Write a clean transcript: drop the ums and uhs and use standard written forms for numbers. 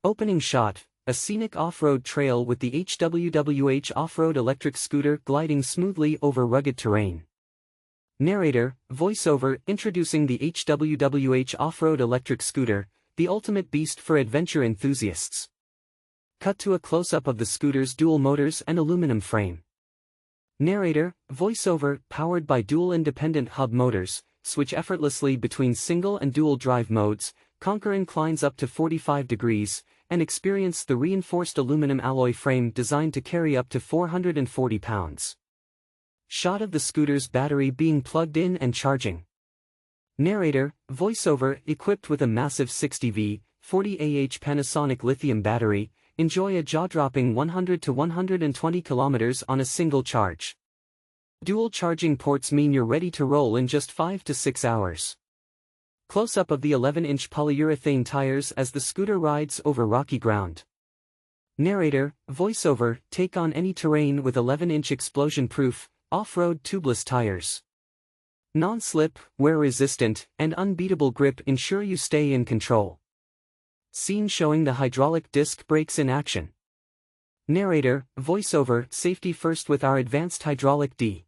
Opening shot, a scenic off-road trail with the HWWH Off-Road Electric Scooter gliding smoothly over rugged terrain. Narrator, voiceover introducing the HWWH Off-Road Electric Scooter, the ultimate beast for adventure enthusiasts. Cut to a close-up of the scooter's dual motors and aluminum frame. Narrator, voiceover, powered by dual independent hub motors, switch effortlessly between single and dual drive modes, conquer inclines up to 45 degrees, and experience the reinforced aluminum alloy frame designed to carry up to 440 pounds. Shot of the scooter's battery being plugged in and charging. Narrator, voiceover, equipped with a massive 60V, 40Ah Panasonic Lithium battery, enjoy a jaw-dropping 100 to 120 kilometers on a single charge. Dual charging ports mean you're ready to roll in just 5 to 6 hours. Close-up of the 11-inch polyurethane tires as the scooter rides over rocky ground. Narrator, voiceover, take on any terrain with 11-inch explosion-proof, off-road tubeless tires. Non-slip, wear-resistant, and unbeatable grip ensure you stay in control. Scene showing the hydraulic disc brakes in action. Narrator, voiceover, safety first with our advanced hydraulic D.